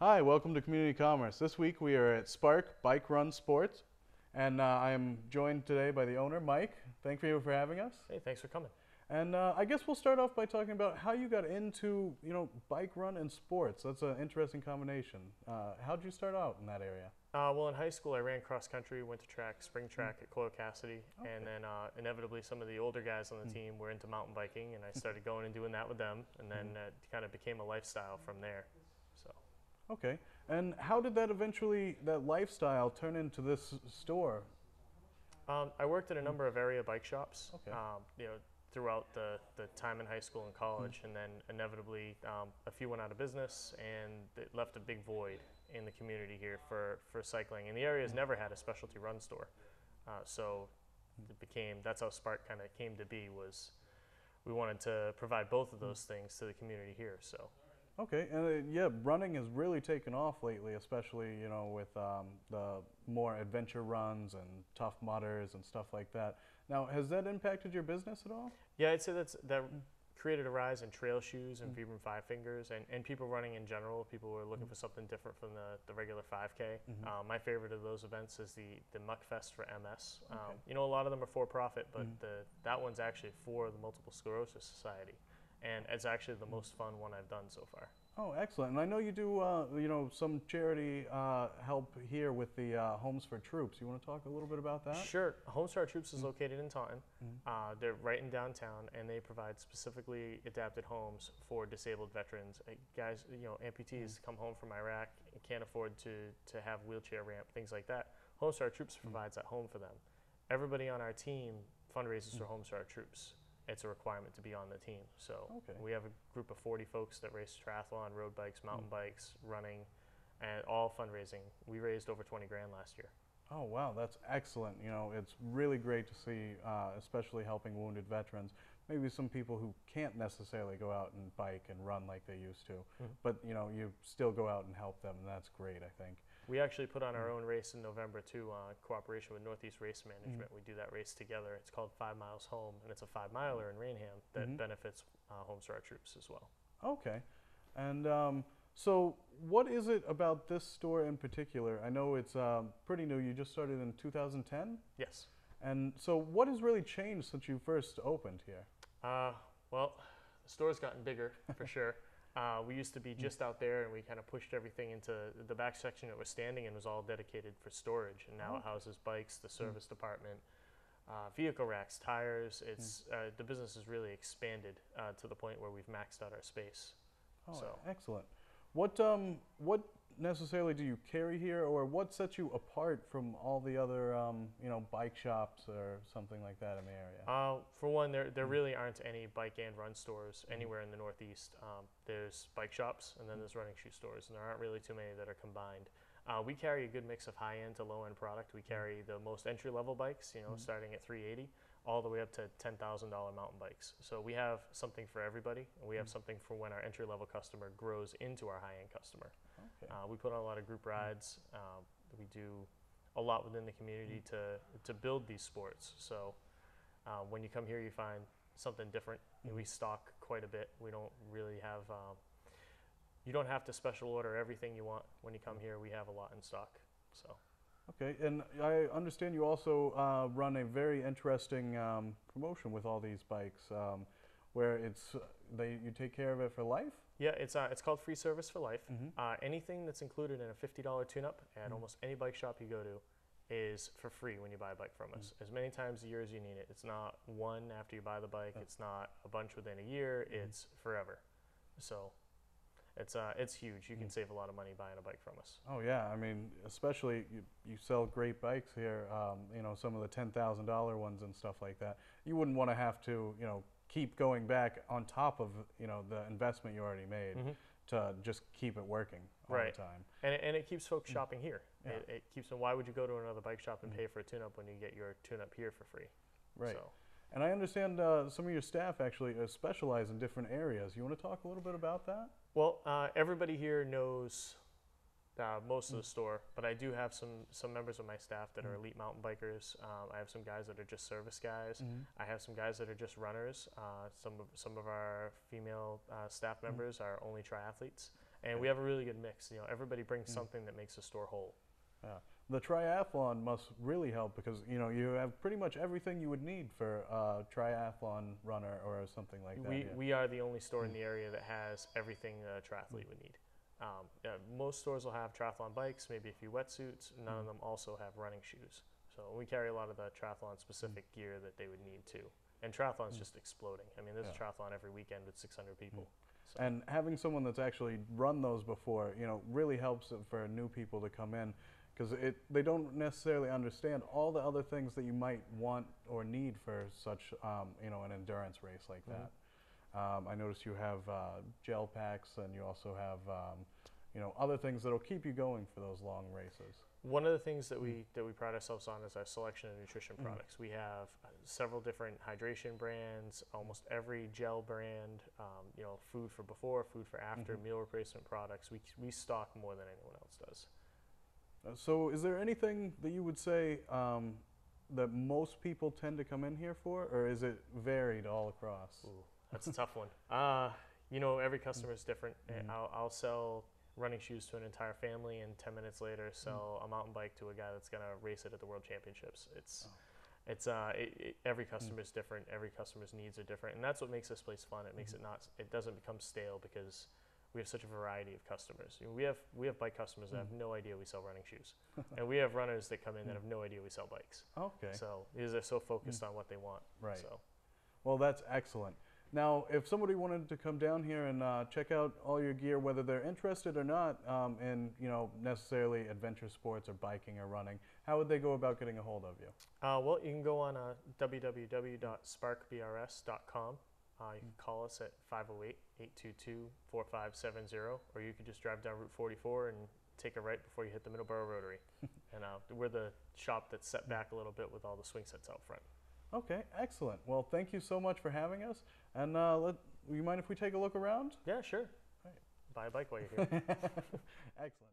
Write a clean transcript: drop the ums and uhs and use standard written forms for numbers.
Hi, welcome to Community Commerce. This week we are at Spark Bike Run Sports, and I am joined today by the owner, Mike. Thank you for having us. Hey, thanks for coming. And I guess we'll start off by talking about how you got into, bike run and sports. That's an interesting combination. How'd you start out in that area? Well, in high school, I ran cross country, went to spring track at Coyle Cassidy, Okay. and then inevitably some of the older guys on the team were into mountain biking, and I started going and doing that with them, and then it kind of became a lifestyle from there. So, Okay. And how did that lifestyle turn into this store? I worked at a number of area bike shops, Okay. throughout the time in high school and college, and then inevitably a few went out of business, and it left a big void in the community here for cycling. And the area has never had a specialty run store, so that's how Spark kind of came to be. Was we wanted to provide both of those things to the community here. So. Okay, and yeah, running has really taken off lately, especially with the more adventure runs and tough mudders and stuff like that. Now, has that impacted your business at all? Yeah, I'd say that created a rise in trail shoes and Vibram Five Fingers and people running in general. People were looking for something different from the regular 5K. My favorite of those events is the Muck Fest for MS. Okay. A lot of them are for profit, but that one's actually for the Multiple Sclerosis Society. And it's actually the most fun one I've done so far. Oh, excellent! And I know you do, some charity help here with the Homes for Troops. You want to talk a little bit about that? Sure. Homes for Our Troops is located in Taunton. They're right in downtown, and they provide specifically adapted homes for disabled veterans. Guys, amputees come home from Iraq and can't afford to have wheelchair ramp, things like that. Homes for Our Troops provides that home for them. Everybody on our team fundraises for Homes for Our Troops. It's a requirement to be on the team. So we have a group of 40 folks that race triathlon, road bikes, mountain bikes, running, and all fundraising. We raised over 20 grand last year. Oh, wow, that's excellent. It's really great to see, especially helping wounded veterans. Maybe some people who can't necessarily go out and bike and run like they used to, but you still go out and help them, and that's great, I think. We actually put on our own race in November too, cooperation with Northeast Race Management. We do that race together. It's called 5 Miles Home, and it's a 5-miler in Rainham that benefits Homes for Our Troops as well. Okay, and so what is it about this store in particular? I know it's pretty new. You just started in 2010? Yes. And so what has really changed since you first opened here? Well, the store's gotten bigger for sure. We used to be just out there, and we kind of pushed everything into the back section that was standing and was all dedicated for storage. And now it houses bikes, the service department, vehicle racks, tires. It's the business has really expanded to the point where we've maxed out our space. Oh, So. excellent. What necessarily do you carry here, or what sets you apart from all the other bike shops or something like that in the area? For one, there really aren't any bike and run stores anywhere in the Northeast. There's bike shops, and then there's running shoe stores, and there aren't really too many that are combined. We carry a good mix of high-end to low-end product. We carry the most entry-level bikes, starting at $380, all the way up to $10,000 mountain bikes. So we have something for everybody, and we have something for when our entry-level customer grows into our high-end customer. Okay. We put on a lot of group rides. We do a lot within the community to build these sports. So when you come here, you find something different. We stock quite a bit. We don't really have, you don't have to special order everything you want. When you come here, we have a lot in stock. So. Okay, and I understand you also run a very interesting promotion with all these bikes, where you take care of it for life. Yeah, it's called Free Service for Life. Anything that's included in a $50 tune-up at almost any bike shop you go to is for free when you buy a bike from us. As many times a year as you need it. It's not one after you buy the bike. It's not a bunch within a year. It's forever. So it's huge. You can save a lot of money buying a bike from us. Oh yeah, I mean, especially you sell great bikes here. Some of the $10,000 ones and stuff like that. You wouldn't want to have to, keep going back on top of the investment you already made to just keep it working all the time. And it keeps folks shopping here. Yeah. It keeps them. Why would you go to another bike shop and pay for a tune-up when you get your tune-up here for free? Right. So. And I understand some of your staff actually specialize in different areas. You want to talk a little bit about that? Well, everybody here knows most of the store, but I do have some members of my staff that are elite mountain bikers. I have some guys that are just service guys. I have some guys that are just runners. Some of our female staff members are only triathletes, And we have a really good mix. You know, everybody brings something that makes the store whole. Yeah. The triathlon must really help because, you know, you have pretty much everything you would need for a triathlon runner or something like that. We are the only store in the area that has everything a triathlete would need. Most stores will have triathlon bikes, maybe a few wetsuits. None of them also have running shoes. So we carry a lot of the triathlon specific gear that they would need too. And triathlon's just exploding. I mean, there's a triathlon every weekend with 600 people. So. And having someone that's actually run those before, you know, really helps for new people to come in because they don't necessarily understand all the other things that you might want or need for such, you know, an endurance race like that. I noticed you have gel packs and you also have, you know, other things that'll keep you going for those long races. One of the things that we pride ourselves on is our selection of nutrition products. We have several different hydration brands, almost every gel brand, you know, food for before, food for after, meal replacement products. We stock more than anyone else does. So is there anything that you would say that most people tend to come in here for, or is it varied all across? Ooh, that's a tough one. You know, every customer is different. I'll sell running shoes to an entire family and 10 minutes later sell a mountain bike to a guy that's going to race it at the World Championships. Every customer is different. Every customer's needs are different. And that's what makes this place fun. It makes it doesn't become stale because we have such a variety of customers. You know, we have bike customers that have no idea we sell running shoes. And we have runners that come in that have no idea we sell bikes. Okay. So because they're so focused on what they want. Right. So. Well, that's excellent. Now, if somebody wanted to come down here and check out all your gear, whether they're interested or not in, you know, necessarily adventure sports or biking or running, how would they go about getting a hold of you? Well, you can go on www.sparkbrs.com. You can call us at 508-822-4570, or you could just drive down Route 44 and take a right before you hit the Middleborough Rotary. And we're the shop that's set back a little bit with all the swing sets out front. Okay, excellent. Well, thank you so much for having us. And you mind if we take a look around? Yeah, sure. Right. Buy a bike while you're here. Excellent.